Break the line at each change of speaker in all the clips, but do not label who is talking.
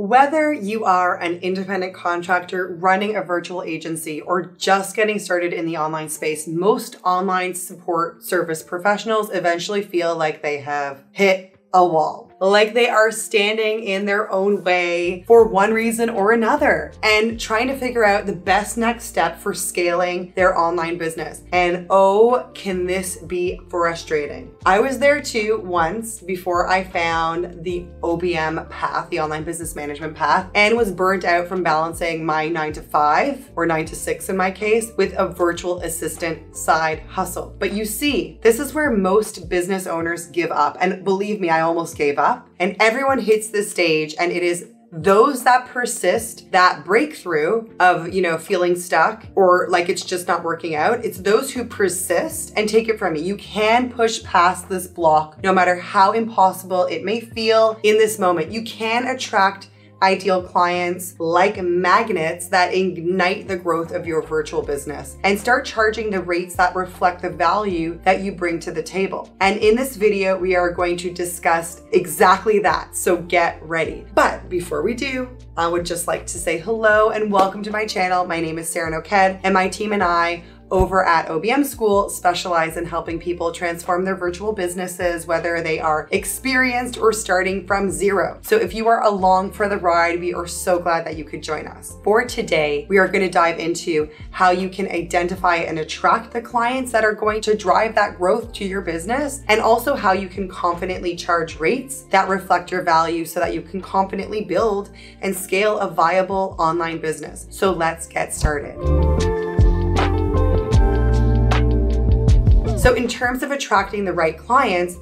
Whether you are an independent contractor running a virtual agency or just getting started in the online space, most online support service professionals eventually feel like they have hit a wall, like they are standing in their own way for one reason or another and trying to figure out the best next step for scaling their online business. And oh, can this be frustrating? I was there too once before I found the OBM path, the online business management path, and was burnt out from balancing my 9 to 5 or 9 to 6 in my case with a virtual assistant side hustle. But you see, this is where most business owners give up. And believe me, I almost gave up. And everyone hits this stage, and it is those that persist, that breakthrough of, feeling stuck or like it's just not working out. It's those who persist, and take it from me, you can push past this block no matter how impossible it may feel in this moment. You can attract ideal clients like magnets that ignite the growth of your virtual business, and start charging the rates that reflect the value that you bring to the table. And in this video, we are going to discuss exactly that. So get ready. But before we do, I would just like to say hello and welcome to my channel. My name is Sarah Noked, and my team and I over at OBM School specialize in helping people transform their virtual businesses, whether they are experienced or starting from zero. So if you are along for the ride, we are so glad that you could join us. For today, we are going to dive into how you can identify and attract the clients that are going to drive that growth to your business, and also how you can confidently charge rates that reflect your value so that you can confidently build and scale a viable online business. So let's get started. So in terms of attracting the right clients,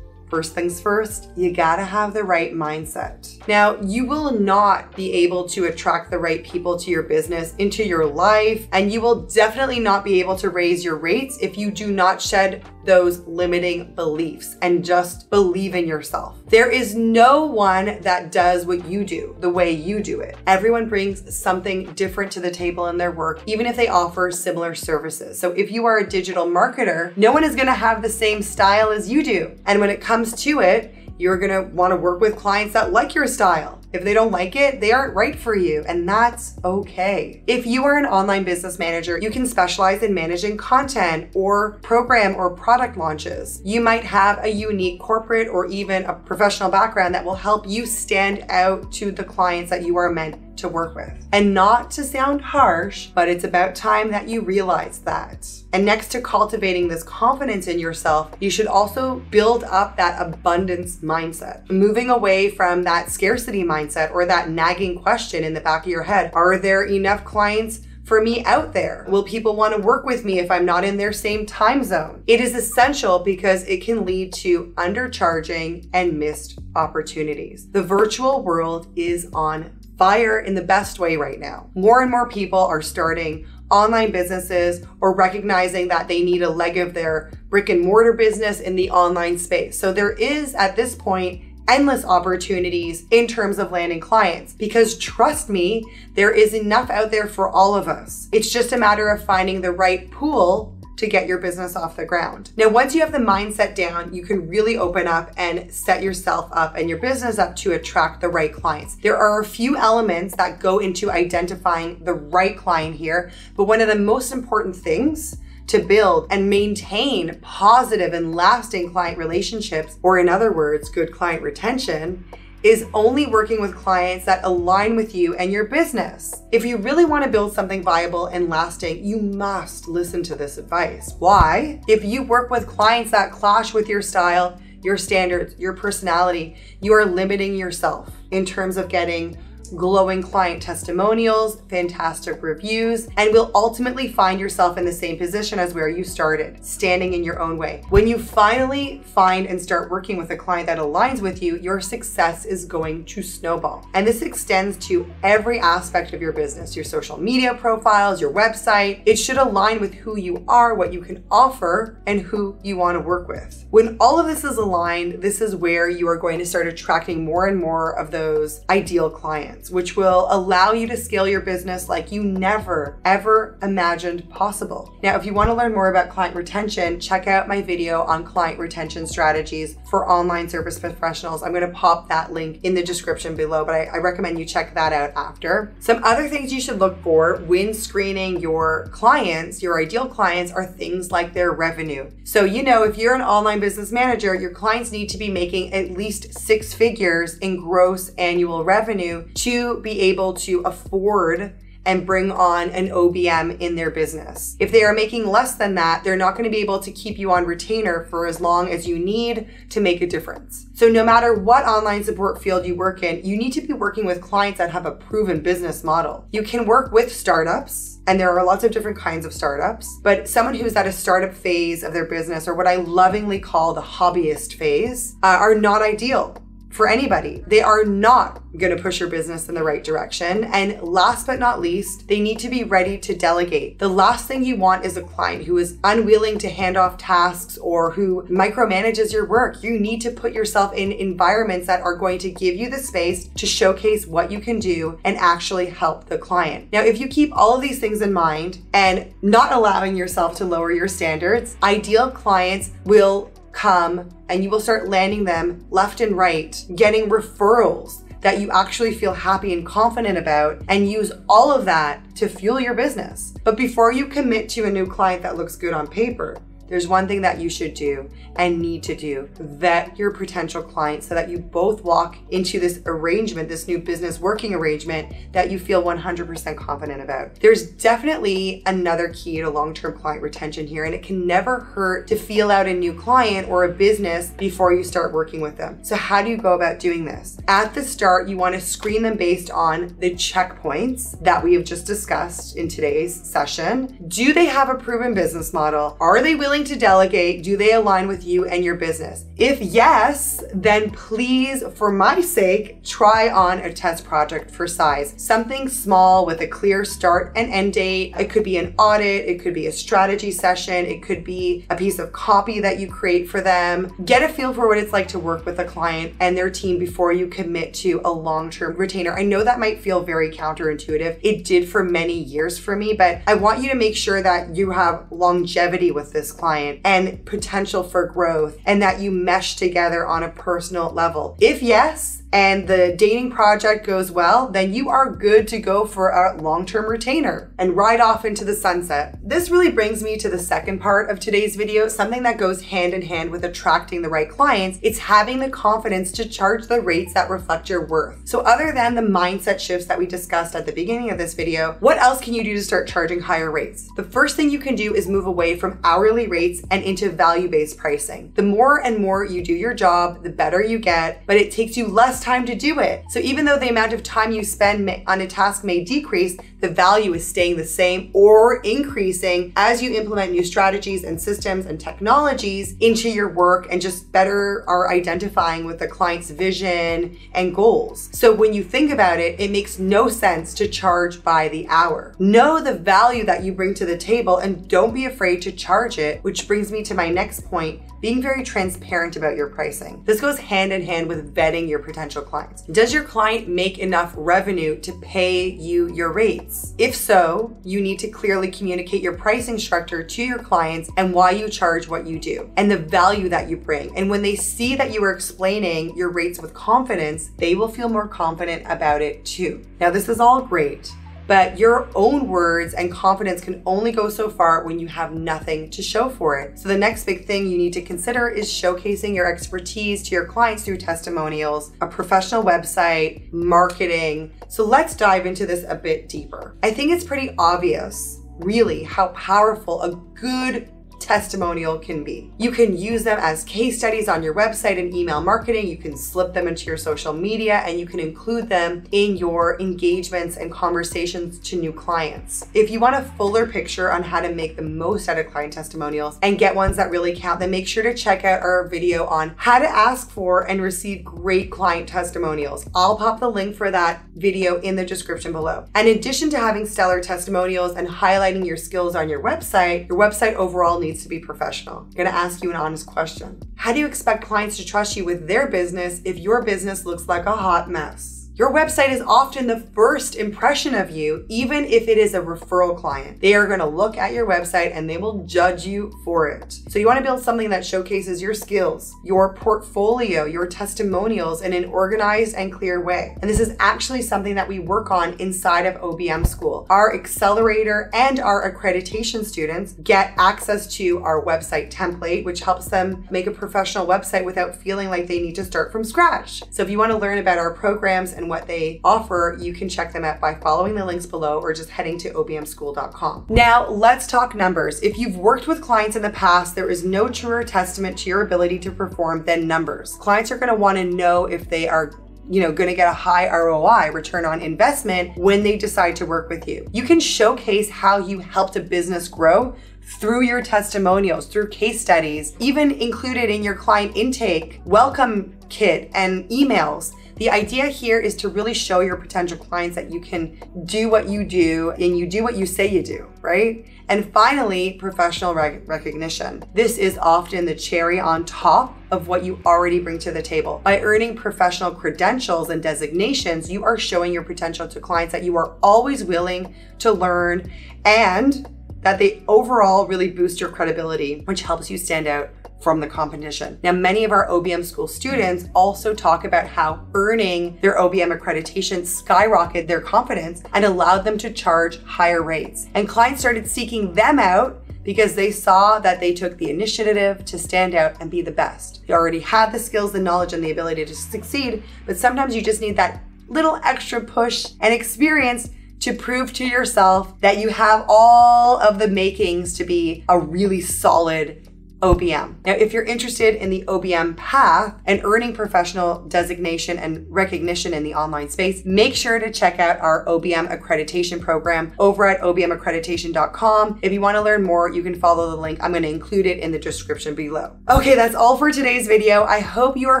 first things first, you gotta have the right mindset. Now, you will not be able to attract the right people to your business, into your life, and you will definitely not be able to raise your rates if you do not shed those limiting beliefs and just believe in yourself. There is no one that does what you do the way you do it. Everyone brings something different to the table in their work, even if they offer similar services. So if you are a digital marketer, no one is gonna have the same style as you do. And when it comes to it, you're gonna wanna work with clients that like your style. If they don't like it, they aren't right for you, and that's okay. If you are an online business manager, you can specialize in managing content or program or product launches. You might have a unique corporate or even a professional background that will help you stand out to the clients that you are meant to work with. And not to sound harsh, but it's about time that you realize that. And next to cultivating this confidence in yourself, you should also build up that abundance mindset, moving away from that scarcity mindset or that nagging question in the back of your head. Are there enough clients for me out there? Will people want to work with me if I'm not in their same time zone? It is essential because it can lead to undercharging and missed opportunities. The virtual world is on fire in the best way right now. More and more people are starting online businesses or recognizing that they need a leg of their brick and mortar business in the online space. So there is, at this point, endless opportunities in terms of landing clients, because trust me, there is enough out there for all of us. It's just a matter of finding the right pool to get your business off the ground. Now, once you have the mindset down, you can really open up and set yourself up and your business up to attract the right clients. There are a few elements that go into identifying the right client here, but one of the most important things to build and maintain positive and lasting client relationships, or in other words, good client retention, is only working with clients that align with you and your business. If you really want to build something viable and lasting, you must listen to this advice. Why? If you work with clients that clash with your style, your standards, your personality, you are limiting yourself in terms of getting glowing client testimonials, fantastic reviews, and will ultimately find yourself in the same position as where you started, standing in your own way. When you finally find and start working with a client that aligns with you, your success is going to snowball. And this extends to every aspect of your business, your social media profiles, your website. It should align with who you are, what you can offer, and who you want to work with. When all of this is aligned, this is where you are going to start attracting more and more of those ideal clients. clients, which will allow you to scale your business like you never, ever imagined possible. Now, if you want to learn more about client retention, check out my video on client retention strategies for online service professionals. I'm going to pop that link in the description below, but I recommend you check that out after. Some other things you should look for when screening your clients, your ideal clients, are things like their revenue. So, if you're an online business manager, your clients need to be making at least 6 figures in gross annual revenue to be able to afford and bring on an OBM in their business. If they are making less than that, they're not going to be able to keep you on retainer for as long as you need to make a difference. So no matter what online support field you work in, you need to be working with clients that have a proven business model. You can work with startups, and there are lots of different kinds of startups, but someone who's at a startup phase of their business, or what I lovingly call the hobbyist phase, are not ideal for anybody. They are not going to push your business in the right direction. And last but not least, they need to be ready to delegate. The last thing you want is a client who is unwilling to hand off tasks or who micromanages your work. You need to put yourself in environments that are going to give you the space to showcase what you can do and actually help the client. Now, if you keep all of these things in mind and not allowing yourself to lower your standards, ideal clients will come and you will start landing them left and right, getting referrals that you actually feel happy and confident about, and use all of that to fuel your business. But before you commit to a new client that looks good on paper, there's one thing that you should do and need to do: vet your potential clients so that you both walk into this arrangement, this new business working arrangement that you feel 100% confident about. There's definitely another key to long-term client retention here, and it can never hurt to feel out a new client or a business before you start working with them. So how do you go about doing this? At the start, you want to screen them based on the checkpoints that we have just discussed in today's session. Do they have a proven business model? Are they willing to delegate? Do they align with you and your business? If yes, then please, for my sake, try on a test project for size. Something small with a clear start and end date. It could be an audit, it could be a strategy session, it could be a piece of copy that you create for them. Get a feel for what it's like to work with a client and their team before you commit to a long-term retainer. I know that might feel very counterintuitive. It did for many years for me, but I want you to make sure that you have longevity with this client and potential for growth, and that you mesh together on a personal level. If yes, and the dating project goes well, then you are good to go for a long-term retainer and ride off into the sunset. This really brings me to the second part of today's video, something that goes hand in hand with attracting the right clients. It's having the confidence to charge the rates that reflect your worth. So other than the mindset shifts that we discussed at the beginning of this video, what else can you do to start charging higher rates? The first thing you can do is move away from hourly rates and into value-based pricing. The more and more you do your job, the better you get, but it takes you less time to do it. So even though the amount of time you spend on a task may decrease, the value is staying the same or increasing as you implement new strategies and systems and technologies into your work and just better are identifying with the client's vision and goals. So when you think about it, it makes no sense to charge by the hour. Know the value that you bring to the table and don't be afraid to charge it, which brings me to my next point: being very transparent about your pricing. This goes hand in hand with vetting your potential clients. Does your client make enough revenue to pay you your rates? If so, you need to clearly communicate your pricing structure to your clients and why you charge what you do and the value that you bring. And when they see that you are explaining your rates with confidence, they will feel more confident about it too. Now, this is all great, but your own words and confidence can only go so far when you have nothing to show for it. So the next big thing you need to consider is showcasing your expertise to your clients through testimonials, a professional website, marketing. So let's dive into this a bit deeper. I think it's pretty obvious, really, how powerful a good testimonial can be. You can use them as case studies on your website and email marketing. You can slip them into your social media, and you can include them in your engagements and conversations to new clients. If you want a fuller picture on how to make the most out of client testimonials and get ones that really count, then make sure to check out our video on how to ask for and receive great client testimonials. I'll pop the link for that video in the description below. And in addition to having stellar testimonials and highlighting your skills on your website overall needs to be professional. I'm going to ask you an honest question. How do you expect clients to trust you with their business if your business looks like a hot mess? Your website is often the first impression of you, even if it is a referral client. They are gonna look at your website and they will judge you for it. So you wanna build something that showcases your skills, your portfolio, your testimonials in an organized and clear way. And this is actually something that we work on inside of OBM School. Our accelerator and our accreditation students get access to our website template, which helps them make a professional website without feeling like they need to start from scratch. So if you wanna learn about our programs and what they offer, you can check them out by following the links below or just heading to obmschool.com. Now, let's talk numbers. If you've worked with clients in the past, there is no truer testament to your ability to perform than numbers. Clients are gonna wanna know if they are going to get a high ROI, return on investment, when they decide to work with you. You can showcase how you helped a business grow through your testimonials, through case studies, even included in your client intake, welcome kit, and emails. The idea here is to really show your potential clients that you can do what you do and you do what you say you do, right? And finally, professional recognition. This is often the cherry on top of what you already bring to the table. By earning professional credentials and designations, you are showing your potential to clients that you are always willing to learn and that they overall really boost your credibility, which helps you stand out from the competition. Now, many of our OBM School students also talk about how earning their OBM accreditation skyrocketed their confidence and allowed them to charge higher rates. And clients started seeking them out because they saw that they took the initiative to stand out and be the best. They already had the skills, the knowledge, and the ability to succeed, but sometimes you just need that little extra push and experience to prove to yourself that you have all of the makings to be a really solid OBM. Now, if you're interested in the OBM path and earning professional designation and recognition in the online space, make sure to check out our OBM accreditation program over at obmaccreditation.com. If you want to learn more, you can follow the link. I'm going to include it in the description below. Okay, that's all for today's video. I hope you are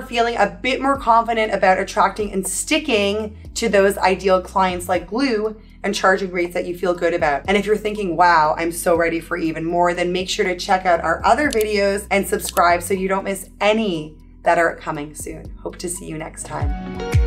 feeling a bit more confident about attracting and sticking to those ideal clients like glue and charging rates that you feel good about. And if you're thinking, wow, I'm so ready for even more, then make sure to check out our other videos and subscribe so you don't miss any that are coming soon. Hope to see you next time.